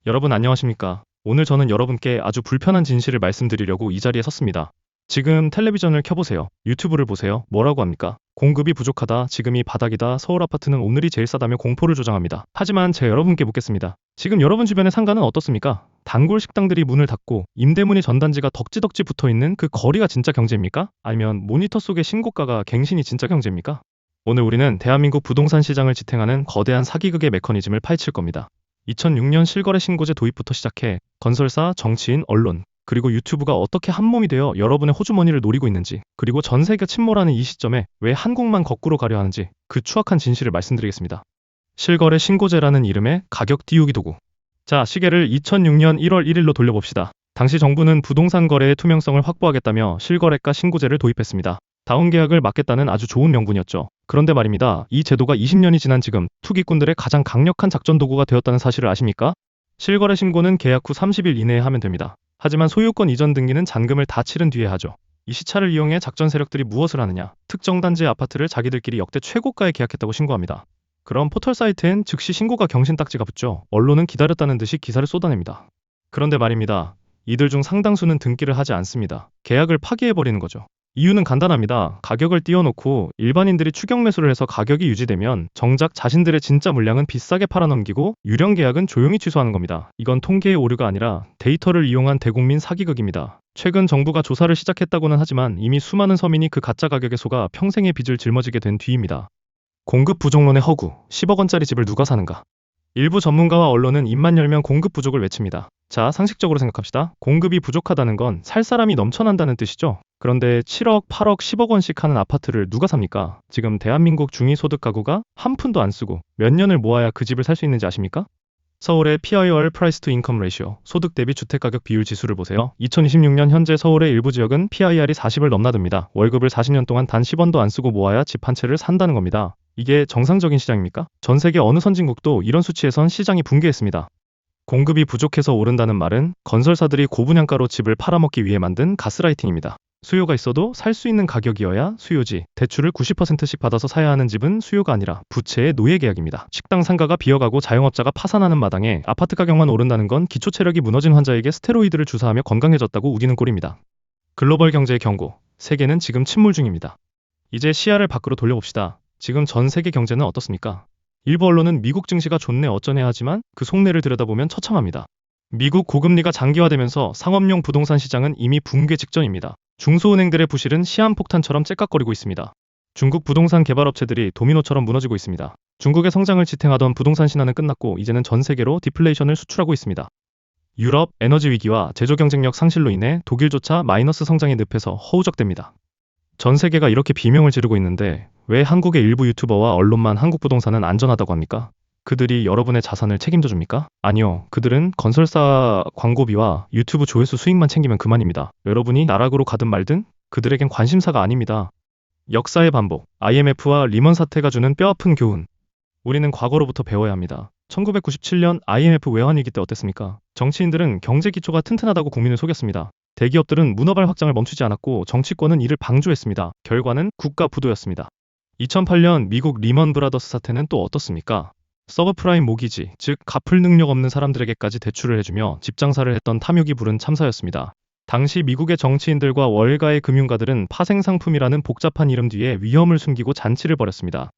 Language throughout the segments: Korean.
여러분 안녕하십니까? 오늘 저는 여러분께 아주 불편한 진실을 말씀드리려고 이 자리에 섰습니다. 지금 텔레비전을 켜보세요. 유튜브를 보세요. 뭐라고 합니까? 공급이 부족하다, 지금이 바닥이다, 서울 아파트는 오늘이 제일 싸다며 공포를 조장합니다. 하지만 제가 여러분께 묻겠습니다. 지금 여러분 주변의 상가는 어떻습니까? 단골 식당들이 문을 닫고 임대문의 전단지가 덕지덕지 붙어있는 그 거리가 진짜 경제입니까? 아니면 모니터 속의 신고가가 갱신이 진짜 경제입니까? 오늘 우리는 대한민국 부동산 시장을 지탱하는 거대한 사기극의 메커니즘을 파헤칠 겁니다. 2006년 실거래 신고제 도입부터 시작해 건설사, 정치인, 언론, 그리고 유튜브가 어떻게 한몸이 되어 여러분의 호주머니를 노리고 있는지, 그리고 전 세계가 침몰하는 이 시점에 왜 한국만 거꾸로 가려 하는지 그 추악한 진실을 말씀드리겠습니다. 실거래 신고제라는 이름의 가격 띄우기 도구. 자, 시계를 2006년 1월 1일로 돌려봅시다. 당시 정부는 부동산 거래의 투명성을 확보하겠다며 실거래가 신고제를 도입했습니다. 다운 계약을 막겠다는 아주 좋은 명분이었죠. 그런데 말입니다. 이 제도가 20년이 지난 지금 투기꾼들의 가장 강력한 작전 도구가 되었다는 사실을 아십니까? 실거래 신고는 계약 후 30일 이내에 하면 됩니다. 하지만 소유권 이전 등기는 잔금을 다 치른 뒤에 하죠. 이 시차를 이용해 작전 세력들이 무엇을 하느냐? 특정 단지의 아파트를 자기들끼리 역대 최고가에 계약했다고 신고합니다. 그럼 포털 사이트엔 즉시 신고가 경신 딱지가 붙죠. 언론은 기다렸다는 듯이 기사를 쏟아냅니다. 그런데 말입니다. 이들 중 상당수는 등기를 하지 않습니다. 계약을 파기해버리는 거죠. 이유는 간단합니다. 가격을 띄워놓고 일반인들이 추격 매수를 해서 가격이 유지되면 정작 자신들의 진짜 물량은 비싸게 팔아넘기고 유령 계약은 조용히 취소하는 겁니다. 이건 통계의 오류가 아니라 데이터를 이용한 대국민 사기극입니다. 최근 정부가 조사를 시작했다고는 하지만 이미 수많은 서민이 그 가짜 가격에 속아 평생의 빚을 짊어지게 된 뒤입니다. 공급 부족론의 허구, 10억 원짜리 집을 누가 사는가? 일부 전문가와 언론은 입만 열면 공급 부족을 외칩니다. 자, 상식적으로 생각합시다. 공급이 부족하다는 건 살 사람이 넘쳐난다는 뜻이죠. 그런데 7억, 8억, 10억 원씩 하는 아파트를 누가 삽니까? 지금 대한민국 중위소득 가구가 한 푼도 안 쓰고 몇 년을 모아야 그 집을 살 수 있는지 아십니까? 서울의 PIR Price to Income Ratio, 소득 대비 주택가격 비율 지수를 보세요. 2026년 현재 서울의 일부 지역은 PIR이 40을 넘나듭니다. 월급을 40년 동안 단 10원도 안 쓰고 모아야 집 한 채를 산다는 겁니다. 이게 정상적인 시장입니까? 전 세계 어느 선진국도 이런 수치에선 시장이 붕괴했습니다. 공급이 부족해서 오른다는 말은 건설사들이 고분양가로 집을 팔아먹기 위해 만든 가스라이팅입니다. 수요가 있어도 살 수 있는 가격이어야 수요지. 대출을 90%씩 받아서 사야 하는 집은 수요가 아니라 부채의 노예 계약입니다. 식당 상가가 비어가고 자영업자가 파산하는 마당에 아파트 가격만 오른다는 건 기초 체력이 무너진 환자에게 스테로이드를 주사하며 건강해졌다고 우기는 꼴입니다. 글로벌 경제의 경고. 세계는 지금 침몰 중입니다. 이제 시야를 밖으로 돌려봅시다. 지금 전 세계 경제는 어떻습니까? 일부 언론은 미국 증시가 좋네 어쩌네 하지만 그 속내를 들여다보면 처참합니다. 미국 고금리가 장기화되면서 상업용 부동산 시장은 이미 붕괴 직전입니다. 중소은행들의 부실은 시한폭탄처럼 째깍거리고 있습니다. 중국 부동산 개발업체들이 도미노처럼 무너지고 있습니다. 중국의 성장을 지탱하던 부동산 신화는 끝났고 이제는 전 세계로 디플레이션을 수출하고 있습니다. 유럽 에너지 위기와 제조 경쟁력 상실로 인해 독일조차 마이너스 성장에 늪에서 허우적댑니다. 전 세계가 이렇게 비명을 지르고 있는데 왜 한국의 일부 유튜버와 언론만 한국 부동산은 안전하다고 합니까? 그들이 여러분의 자산을 책임져 줍니까? 아니요. 그들은 건설사 광고비와 유튜브 조회수 수익만 챙기면 그만입니다. 여러분이 나락으로 가든 말든 그들에겐 관심사가 아닙니다. 역사의 반복. IMF와 리먼 사태가 주는 뼈아픈 교훈. 우리는 과거로부터 배워야 합니다. 1997년 IMF 외환위기 때 어땠습니까? 정치인들은 경제 기초가 튼튼하다고 국민을 속였습니다. 대기업들은 문어발 확장을 멈추지 않았고 정치권은 이를 방조했습니다. 결과는 국가 부도였습니다. 2008년 미국 리먼 브라더스 사태는 또 어떻습니까? 서브프라임 모기지, 즉 갚을 능력 없는 사람들에게까지 대출을 해주며 집장사를 했던 탐욕이 부른 참사였습니다. 당시 미국의 정치인들과 월가의 금융가들은 파생상품이라는 복잡한 이름 뒤에 위험을 숨기고 잔치를 벌였습니다.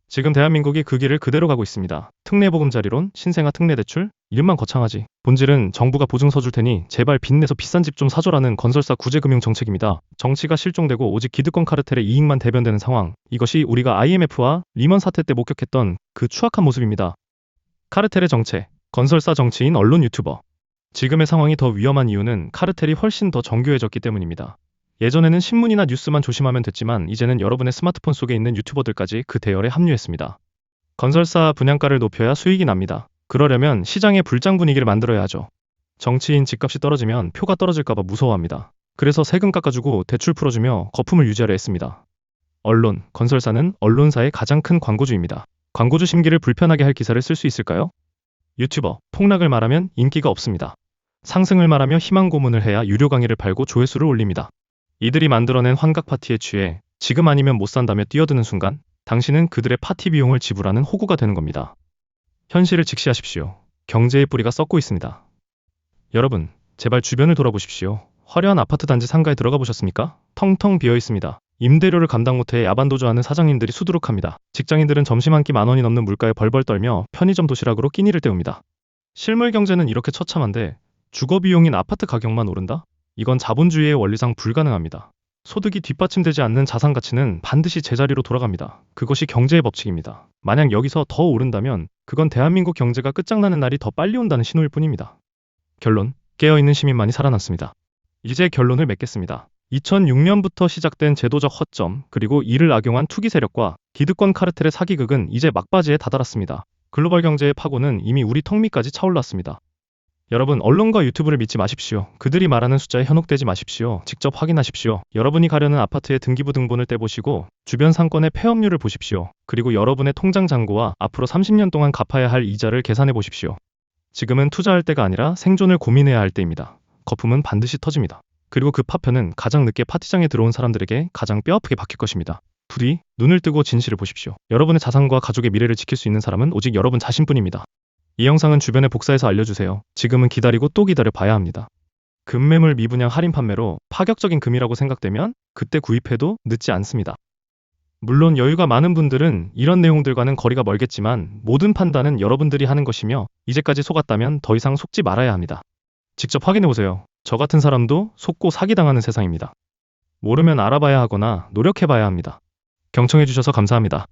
지금 대한민국이 그 길을 그대로 가고 있습니다. 특례보금자리론, 신생아 특례대출, 이름만 거창하지. 본질은 정부가 보증 서줄 테니 제발 빚내서 비싼 집 좀 사줘라는 건설사 구제금융 정책입니다. 정치가 실종되고 오직 기득권 카르텔의 이익만 대변되는 상황. 이것이 우리가 IMF와 리먼 사태 때 목격했던 그 추악한 모습입니다. 카르텔의 정체, 건설사 정치인 언론 유튜버. 지금의 상황이 더 위험한 이유는 카르텔이 훨씬 더 정교해졌기 때문입니다. 예전에는 신문이나 뉴스만 조심하면 됐지만 이제는 여러분의 스마트폰 속에 있는 유튜버들까지 그 대열에 합류했습니다. 건설사 분양가를 높여야 수익이 납니다. 그러려면 시장의 불장 분위기를 만들어야 하죠. 정치인 집값이 떨어지면 표가 떨어질까봐 무서워합니다. 그래서 세금 깎아주고 대출 풀어주며 거품을 유지하려 했습니다. 언론, 건설사는 언론사의 가장 큰 광고주입니다. 광고주 심기를 불편하게 할 기사를 쓸 수 있을까요? 유튜버, 폭락을 말하면 인기가 없습니다. 상승을 말하며 희망 고문을 해야 유료 강의를 팔고 조회수를 올립니다. 이들이 만들어낸 환각 파티에 취해 지금 아니면 못 산다며 뛰어드는 순간 당신은 그들의 파티 비용을 지불하는 호구가 되는 겁니다. 현실을 직시하십시오. 경제의 뿌리가 썩고 있습니다. 여러분, 제발 주변을 돌아보십시오. 화려한 아파트 단지 상가에 들어가 보셨습니까? 텅텅 비어 있습니다. 임대료를 감당 못해 야반도주하는 사장님들이 수두룩합니다. 직장인들은 점심 한 끼 10,000원이 넘는 물가에 벌벌 떨며 편의점 도시락으로 끼니를 때웁니다. 실물 경제는 이렇게 처참한데 주거 비용인 아파트 가격만 오른다? 이건 자본주의의 원리상 불가능합니다. 소득이 뒷받침되지 않는 자산 가치는 반드시 제자리로 돌아갑니다. 그것이 경제의 법칙입니다. 만약 여기서 더 오른다면 그건 대한민국 경제가 끝장나는 날이 더 빨리 온다는 신호일 뿐입니다. 결론, 깨어있는 시민만이 살아났습니다. 이제 결론을 맺겠습니다. 2006년부터 시작된 제도적 허점, 그리고 이를 악용한 투기 세력과 기득권 카르텔의 사기극은 이제 막바지에 다다랐습니다. 글로벌 경제의 파고는 이미 우리 턱 밑까지 차올랐습니다. 여러분, 언론과 유튜브를 믿지 마십시오. 그들이 말하는 숫자에 현혹되지 마십시오. 직접 확인하십시오. 여러분이 가려는 아파트의 등기부 등본을 떼보시고 주변 상권의 폐업률을 보십시오. 그리고 여러분의 통장 잔고와 앞으로 30년 동안 갚아야 할 이자를 계산해 보십시오. 지금은 투자할 때가 아니라 생존을 고민해야 할 때입니다. 거품은 반드시 터집니다. 그리고 그 파편은 가장 늦게 파티장에 들어온 사람들에게 가장 뼈아프게 박힐 것입니다. 부디 눈을 뜨고 진실을 보십시오. 여러분의 자산과 가족의 미래를 지킬 수 있는 사람은 오직 여러분 자신뿐입니다. 이 영상은 주변에 복사해서 알려주세요. 지금은 기다리고 또 기다려 봐야 합니다. 금매물 미분양 할인 판매로 파격적인 금이라고 생각되면 그때 구입해도 늦지 않습니다. 물론 여유가 많은 분들은 이런 내용들과는 거리가 멀겠지만 모든 판단은 여러분들이 하는 것이며 이제까지 속았다면 더 이상 속지 말아야 합니다. 직접 확인해보세요. 저 같은 사람도 속고 사기당하는 세상입니다. 모르면 알아봐야 하거나 노력해봐야 합니다. 경청해주셔서 감사합니다.